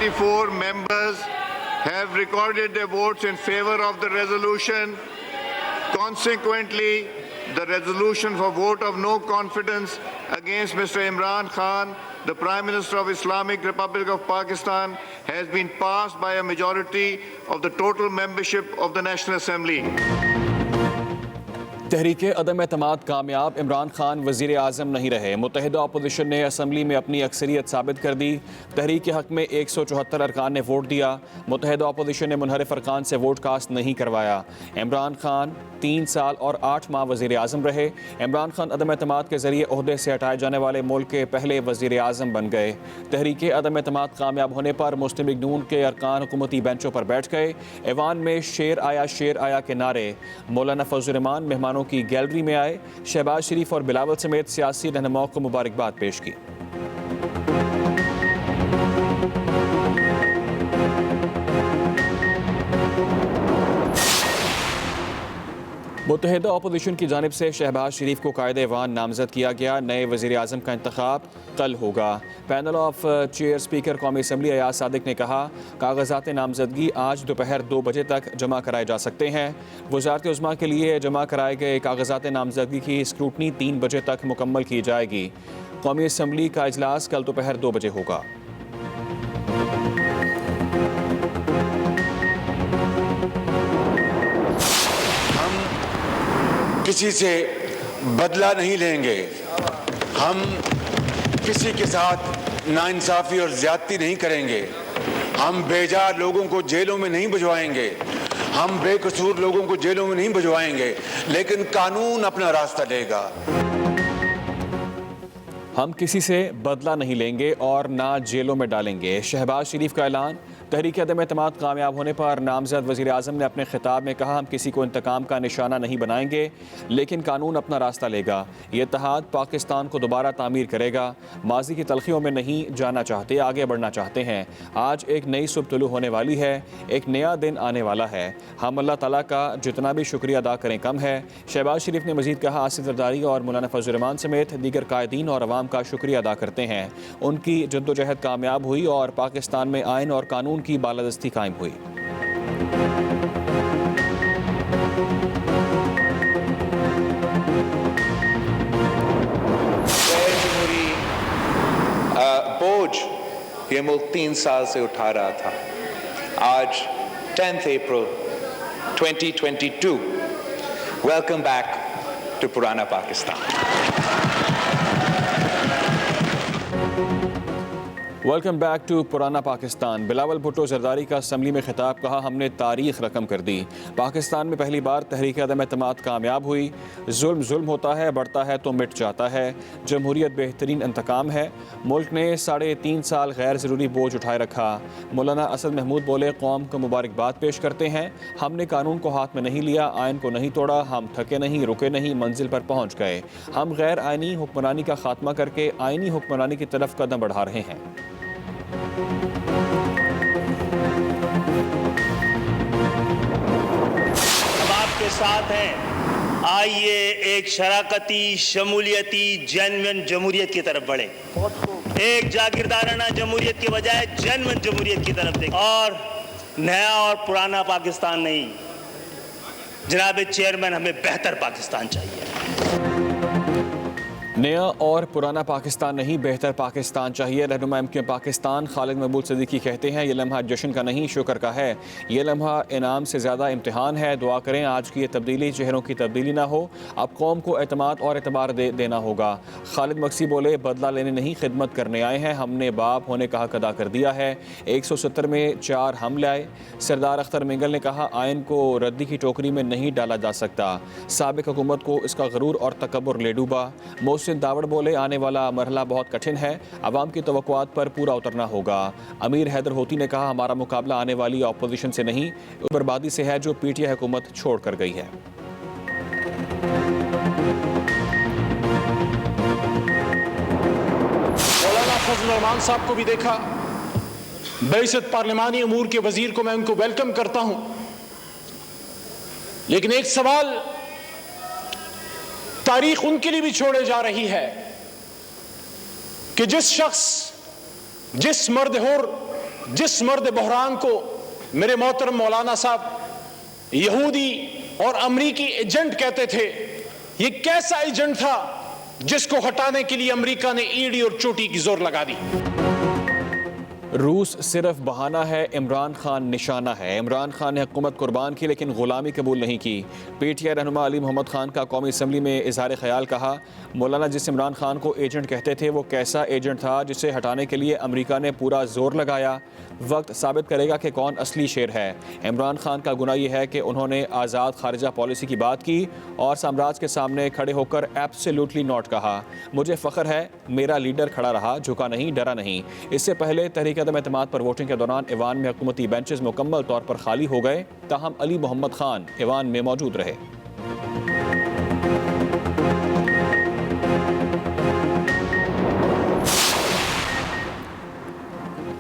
94 members have recorded their votes in favor of the resolution. Consequently, the resolution for vote of no confidence against Mr. Imran Khan, the Prime Minister of Islamic Republic of Pakistan, has been passed by a majority of the total membership of the National Assembly. तहरीक अदम एतमाद कामयाब, इमरान खान वज़ीर आज़म नहीं रहे। मुत्तहिदा opposition ने assembly में अपनी अक्सरियत साबित कर दी। तहरीक के हक़ में 174 अरकान ने वोट दिया। मुत्तहिदा अपोजिशन ने मुनहरिफ अरकान से वोट कास्ट नहीं करवाया। इमरान खान 3 साल और 8 माह वज़ीर आज़म रहे। इमरान खान अदम एतमाद के ज़रिए ओहदे से हटाए जाने वाले मुल्क के पहले वज़ीर आज़म बन गए। तहरीक अदम एतमाद कामयाब होने पर मुस्लिम लीग नून के अरकान हुकूमती बेंचों पर बैठ गए। ऐवान में शेर आया के नारे। मौलाना फजल रहमान मेहमानों की गैलरी में आए। शहबाज शरीफ और बिलावल समेत सियासी रहनुमाओं को मुबारकबाद पेश की। मुत्तहिदा अपोजिशन की जानिब से शहबाज शरीफ को कायदे ऐवान नामजद किया गया। नए वज़ीर आज़म का इंतखाब कल होगा। पैनल ऑफ चेयर स्पीकर कौमी असम्बली अयाज सादिक ने कहा, कागजात नामजदगी आज दोपहर 2 बजे तक जमा कराए जा सकते हैं। वज़ारत उज़्मा के लिए जमा कराए गए कागजात नामजदगी की स्क्रूटनी 3 बजे तक मुकम्मल की जाएगी। कौमी असम्बली का इजलास कल दोपहर 2 बजे होगा। किसी से बदला नहीं लेंगे। हम किसी के साथ नाइंसाफ़ी और ज़्यादती नहीं करेंगे। हम बेजा लोगों को जेलों में नहीं भिजवाएंगे। हम बेकसूर लोगों को जेलों में नहीं भिजवाएंगे, लेकिन कानून अपना रास्ता लेगा। हम किसी से बदला नहीं लेंगे और ना जेलों में डालेंगे। शहबाज शरीफ का ऐलान। तहरीक अदम एतमाद कामयाब होने पर नामजद वज़ीर आज़म ने अपने खिताब में कहा, हम किसी को इंतकाम का निशाना नहीं बनाएंगे, लेकिन कानून अपना रास्ता लेगा। ये इत्तेहाद पाकिस्तान को दोबारा तामीर करेगा। माजी की तलखियों में नहीं जाना चाहते, आगे बढ़ना चाहते हैं। आज एक नई सुबह तुलू होने वाली है, एक नया दिन आने वाला है। हम अल्लाह ताला का जितना भी शुक्रिया अदा करें कम है। शहबाज शरीफ ने मज़ीद कहा, आसिफ जरदारी और मौलाना फजल रहमान समेत दीगर कायदीन और अवाम का शुक्रिया अदा करते हैं। उनकी जद्दोजहद कामयाब हुई और पाकिस्तान में आइन और कानून की बालादस्ती कायम हुई। जमहूरी बोझ ये मुल्क 3 साल से उठा रहा था। आज 10 अप्रैल 2022, वेलकम बैक टू पुराना पाकिस्तान। वेलकम बैक टू पुराना पाकिस्तान। बिलावल भुट्टो जरदारी का असम्बली में खिताब। कहा, हमने तारीख रकम कर दी। पाकिस्तान में पहली बार तहरीक अदम एतमाद कामयाब हुई। जुल्म होता है, बढ़ता है तो मिट जाता है। जमहूरियत बेहतरीन इंतकाम है। मुल्क ने 3.5 साल गैर ज़रूरी बोझ उठाए रखा। मौलाना असद महमूद बोले, कौम को मुबारकबाद पेश करते हैं। हमने कानून को हाथ में नहीं लिया, आइन को नहीं तोड़ा। हम थके नहीं, रुके नहीं, मंजिल पर पहुँच गए। हम गैर आइनी हुक्मरानी का खात्मा करके आइनी हुक्मरानी की तरफ कदम बढ़ा रहे हैं। के साथ हैं, आइए एक शराकती, शमूलियती, जेन्युइन जमहूरियत की तरफ बढ़े। एक जागीरदाराना जमहूरियत के बजाय जेन्युइन जमहूरियत की तरफ देखें। और नया और पुराना पाकिस्तान नहीं, जनाब चेयरमैन, हमें बेहतर पाकिस्तान चाहिए। नया और पुराना पाकिस्तान नहीं, बेहतर पाकिस्तान चाहिए। रहनुमा एमक्यू पाकिस्तान खालिद महमूद सिद्दीकी कहते हैं, ये लम्हा जश्न का नहीं, शुक्र का है। ये लम्हा इनाम से ज़्यादा इम्तिहान है। दुआ करें आज की ये तब्दीली चेहरों की तब्दीली ना हो। अब कौम को एतमाद और एतबार देना होगा। खालिद मक्सी बोले, बदला लेने नहीं, खिदमत करने आए हैं। हमने बाप होने का हक अदा कर दिया है। 170 में 4 हम लाए। सरदार अख्तर मिंगल ने कहा, आइन को रद्दी की टोकरी में नहीं डाला जा सकता। साबिक हुकूमत को इसका गरूर और तकब्बुर ले डूबा। दावड़ बोले, आने वाला मरहला बहुत कठिन है। अवाम की तवक्कुआत पर पूरा उतरना होगा। अमीर हैदर होती ने कहा, हमारा मुकाबला आने वाली अपोजिशन से नहीं, बर्बादी से है जो पीटीआई हुकूमत छोड़ कर गई है। मौलाना फजल रहमान साहब को भी देखा। बैसत पार्लिमानी अमूर के वजीर को मैं उनको वेलकम करता हूं, लेकिन एक सवाल तारीख उनके लिए भी छोड़े जा रही है कि जिस शख्स, जिस मर्द होर, जिस मर्द बहरान को मेरे मोहतरम मौलाना साहब यहूदी और अमरीकी एजेंट कहते थे, ये कैसा एजेंट था जिसको हटाने के लिए अमेरिका ने ईड़ी और चोटी की जोर लगा दी। रूस सिर्फ बहाना है, इमरान खान निशाना है। इमरान खान ने हुकूमत कुर्बान की लेकिन गुलामी कबूल नहीं की। पीटीआई रहनुमा अली मोहम्मद खान का कौमी असम्बली में इजहार ख्याल कहा, मौलाना जिस इमरान खान को एजेंट कहते थे वो कैसा एजेंट था जिसे हटाने के लिए अमेरिका ने पूरा जोर लगाया। वक्त साबित करेगा कि कौन असली शेर है। इमरान खान का गुनाह यह है कि उन्होंने आज़ाद खारजा पॉलिसी की बात की और साम्राज्य के सामने खड़े होकर एब्सोल्युटली नॉट कहा। मुझे फ़ख्र है मेरा लीडर खड़ा रहा, झुका नहीं, डरा नहीं। इससे पहले तहरीक अदम एतमाद पर वोटिंग के दौरान ईवान में हुकूमती बेंचेस मुकम्मल तौर पर खाली हो गए, ताहम अली मोहम्मद खान ईवान में मौजूद रहे।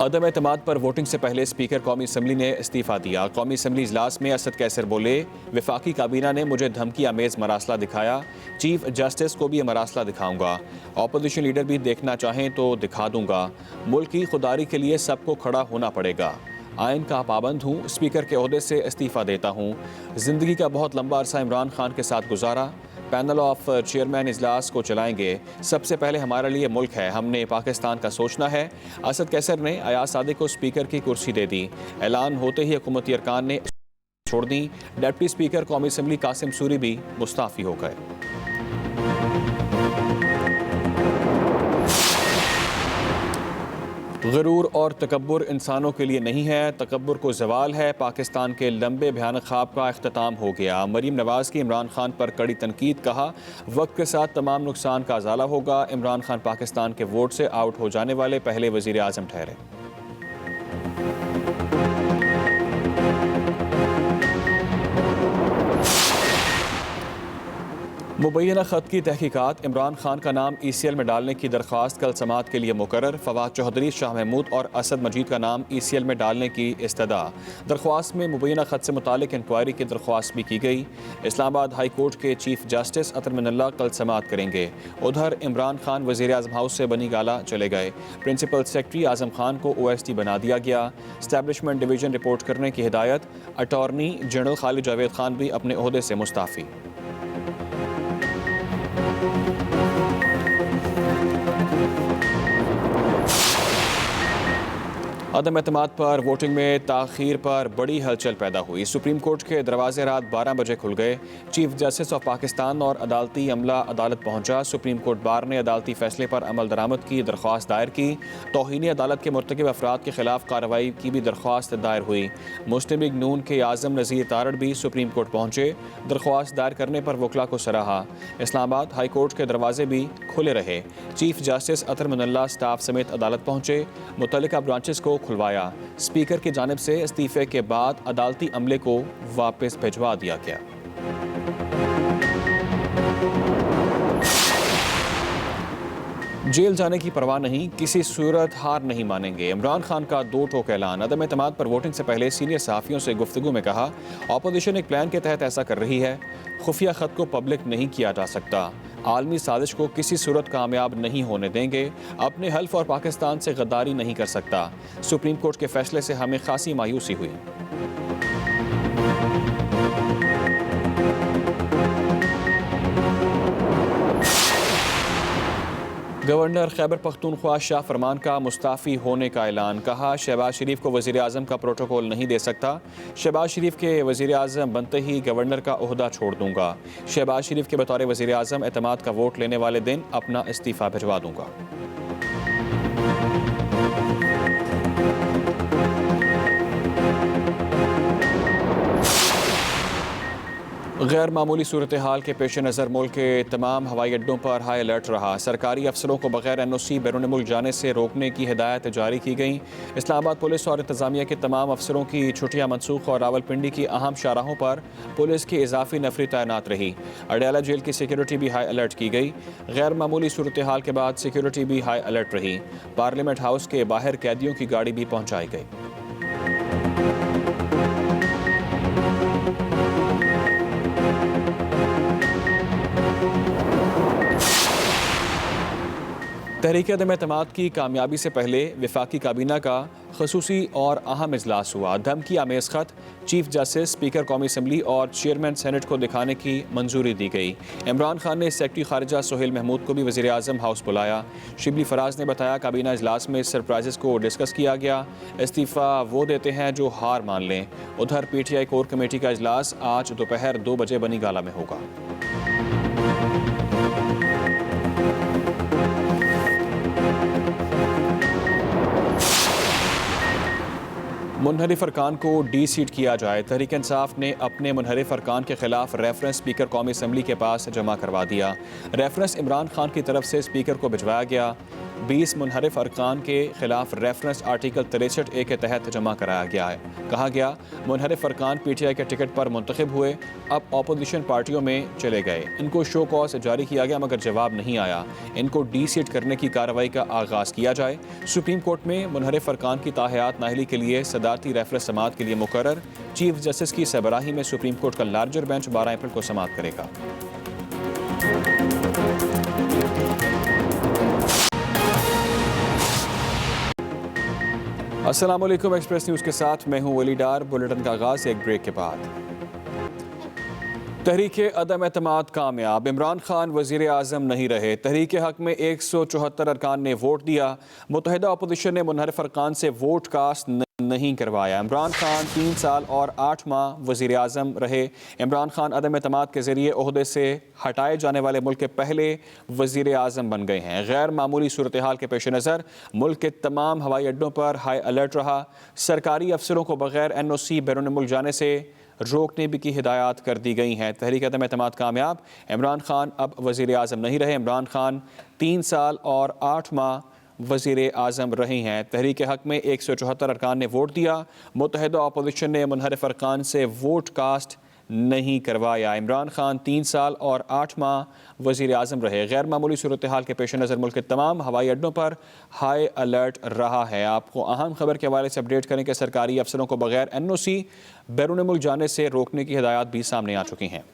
अदम एतमाद पर वोटिंग से पहले स्पीकर कौमी असम्बली ने इस्तीफ़ा दिया। कौमी असम्बली इजलास में असद कैसर बोले, वफाकी काबीना ने मुझे धमकी आमेज़ मरासला दिखाया, चीफ जस्टिस को भी ये मरासला दिखाऊंगा। अपोजिशन लीडर भी देखना चाहें तो दिखा दूंगा। मुल्क की खुदारी के लिए सबको खड़ा होना पड़ेगा। आइन का पाबंद हूँ, स्पीकर के ओहदे से इस्तीफ़ा देता हूँ। ज़िंदगी का बहुत लंबा अरसा इमरान खान के साथ गुजारा। पैनल ऑफ चेयरमैन इजलास को चलाएंगे। सबसे पहले हमारे लिए मुल्क है, हमने पाकिस्तान का सोचना है। असद कैसर ने अयाज सादिक को स्पीकर की कुर्सी दे दी। ऐलान होते ही हुकूमती अरकान ने छोड़ दी। डिप्टी स्पीकर कौमी असम्बली कासिम सूरी भी मुस्ताफ़ी हो गए। गुरूर और तकब्बुर इंसानों के लिए नहीं है, तकब्बुर को ज़वाल है। पाकिस्तान के लंबे भयानक ख्वाब का इख्तिताम हो गया। मरीम नवाज़ की इमरान खान पर कड़ी तनकीद, कहा वक्त के साथ तमाम नुकसान का अजाला होगा। इमरान खान पाकिस्तान के वोट से आउट हो जाने वाले पहले वज़ीर आज़म ठहरे। मुबैना ख़त की तहकीकात, इमरान खान का नाम ECL में डालने की दरख्वास्त कल समाअत के लिए मुकर्रर। फवाद चौधरी, शाह महमूद और असद मजीद का नाम ECL में डालने की इस्तदा। दरख्वास्त में मुबैना ख़त से मुतालिक इंक्वायरी की दरख्वास्त भी की गई। इस्लामाबाद हाई कोर्ट के चीफ जस्टिस अतर मिनल्ला कल समाअत करेंगे। उधर इमरान खान वज़ीर आज़म हाउस से बनी गाला चले गए। प्रिंसिपल सेक्रेटरी आज़म खान को OSD बना दिया गया। एस्टैब्लिशमेंट डिवीज़न रिपोर्ट करने की हिदायत। अटॉर्नी जनरल खालिद जावेद खान भी अपने ओहदे से मुस्ताफ़ी। अदम एतमाद पर वोटिंग में ताख़ीर पर बड़ी हलचल पैदा हुई। सुप्रीम कोर्ट के दरवाजे रात 12 बजे खुल गए। चीफ जस्टिस ऑफ पाकिस्तान और अदालती अमला अदालत पहुंचा। सुप्रीम कोर्ट बार ने अदालती फैसले पर अमल दरामद की दरख्वास्त दायर की। तौहीन अदालत के मुर्तकिब अफराद के खिलाफ कार्रवाई की भी दरख्वास्त दायर हुई। मुस्लिम लीग नून के आज़म नज़ीर तारड़ भी सुप्रीम कोर्ट पहुंचे। दरख्वास्त दायर करने पर वकला को सराहा। इस्लामाबाद हाई कोर्ट के दरवाजे भी खुले रहे। चीफ जस्टिस अतर मिनल्ला स्टाफ समेत अदालत पहुंचे। मुतल्लिका ब्रांचेस को खुलवाया। स्पीकर की जानिब से इस्तीफे के बाद अदालती अमले को वापस भिजवा दिया गया। जेल जाने की परवाह नहीं, किसी सूरत हार नहीं मानेंगे। इमरान खान का दो टोक ऐलान। अदम एतमाद पर वोटिंग से पहले सीनियर सहाफ़ियों से गुफ्तगू में कहा, अपोजिशन एक प्लान के तहत ऐसा कर रही है। खुफिया ख़त को पब्लिक नहीं किया जा सकता। आलमी साजिश को किसी सूरत कामयाब नहीं होने देंगे। अपने हल्फ और पाकिस्तान से गद्दारी नहीं कर सकता। सुप्रीम कोर्ट के फैसले से हमें खासी मायूसी हुई। गवर्नर खैबर पख्तूनख्वा शाह फरमान का मुस्ताफ़ी होने का ऐलान। कहा शहबाज शरीफ को वज़ीर आज़म का प्रोटोकॉल नहीं दे सकता। शहबाज शरीफ के वज़ीर आज़म बनते ही गवर्नर का ओहदा छोड़ दूंगा। शहबाज शरीफ के बतौर वज़ीर आज़म एतमाद का वोट लेने वाले दिन अपना इस्तीफ़ा भिजवा दूंगा। गैर मामूली सूरत हाल के पेश नज़र मुल्क के तमाम हवाई अड्डों पर हाई अलर्ट रहा। सरकारी अफसरों को बगैर NOC बैरून मुल्क जाने से रोकने की हिदायत जारी की गई। इस्लामाबाद पुलिस और इंतज़ामिया के तमाम अफसरों की छुट्टियां मनसूख और रावलपिंडी की अहम शाहराहों पर पुलिस की इजाफी नफरी तैनात रही। अडयाला जेल की सिक्योरिटी भी हाई अलर्ट की गई। गैर मामूली सूरत हाल के बाद सिक्योरिटी भी हाई अलर्ट रही। पार्लियामेंट हाउस के बाहर कैदियों की गाड़ी भी पहुँचाई गई। तहरीक अदम एतमाद की कामयाबी से पहले वफाकी काबीना का खसूसी और अहम इजलास हुआ। धमकी आमेज खत चीफ जस्टिस, स्पीकर कौमी असम्बली और चेयरमैन सेनेट को दिखाने की मंजूरी दी गई। इमरान खान ने सेक्रेटरी खारिजा सुहेल महमूद को भी वज़ीर आज़म हाउस बुलाया। शिबली फराज ने बताया काबीना इजलास में सरप्राइजेस को डिस्कस किया गया। इस्तीफ़ा वो देते हैं जो हार मान लें। उधर PTI कोर कमेटी का इजलास आज दोपहर 2 बजे बनी गाला में होगा। मुनहरिफ अरकान को डी-सीट किया जाए। तहरीक इंसाफ ने अपने मुनहरिफ अरकान के खिलाफ रेफरेंस स्पीकर कौमी असम्बली के पास जमा करवा दिया। रेफरेंस इमरान खान की तरफ से स्पीकर को भिजवाया गया। 20 मुनहरिफ अरकान के खिलाफ रेफरेंस आर्टिकल 63A के तहत जमा कराया गया है। कहा गया मुनहरिफ अरकान PTI के टिकट पर मुंतखब हुए, अब अपोजिशन पार्टियों में चले गए। इनको शो कॉज जारी किया गया मगर जवाब नहीं आया। इनको डी-सीट करने की कार्रवाई का आगाज़ किया जाए। सुप्रीम कोर्ट में मुनहरिफ अरकान की ताहयात नाहली के लिए सदारती रेफरेंस समाअत के लिए मुकर्रर। चीफ जस्टिस की सरबराही में सुप्रीम कोर्ट का लार्जर बेंच 12 अप्रैल को समाअत करेगा। अस्सलाम वालेकुम, एक्सप्रेस न्यूज़ के साथ मैं हूं वली डार। बुलेटिन का आगाज़ एक ब्रेक के बाद। तहरीक अदम एतमाद कामयाब, इमरान खान वज़ीर आज़म नहीं रहे। तहरीक हक में 174 अरकान ने वोट दिया। मुत्तहिदा अपोजिशन ने मुनहरिफ अरकान से वोट कास्ट नहीं करवाया। इमरान खान 3 साल और 8 माह वज़ीर आज़म रहे। इमरान खान अदम एतमाद के ज़रिए ओहदे से हटाए जाने वाले मुल्क के पहले वज़ीर आज़म बन गए हैं। गैर मामूली सूरत हाल के पेश नज़र मुल्क के तमाम हवाई अड्डों पर हाई अलर्ट रहा। सरकारी अफसरों को बगैर NOC बैरून मुल्क जाने से रोकने भी की हिदायत कर दी गई हैं। तहरीक अदम एतमाद कामयाब, इमरान खान अब वज़ीर आज़म नहीं रहे। इमरान खान 3 साल और 8 माह वज़ीर आज़म रही हैं। तहरीक हक में 174 अरकान ने वोट दिया। मुत्तहिदा अपोजिशन ने मुनहरिफ अरकान से वोट कास्ट नहीं करवाया। इमरान खान 3 साल और 8 माह वज़ीर आज़म रहे। गैर मामूली सूरत हाल के पेश नज़र मुल्क के तमाम हवाई अड्डों पर हाई अलर्ट रहा है। आपको अहम खबर के हवाले से अपडेट करें कि सरकारी अफसरों को बगैर NOC बैरून मुल्क जाने से रोकने की हिदायत भी सामने आ चुकी हैं।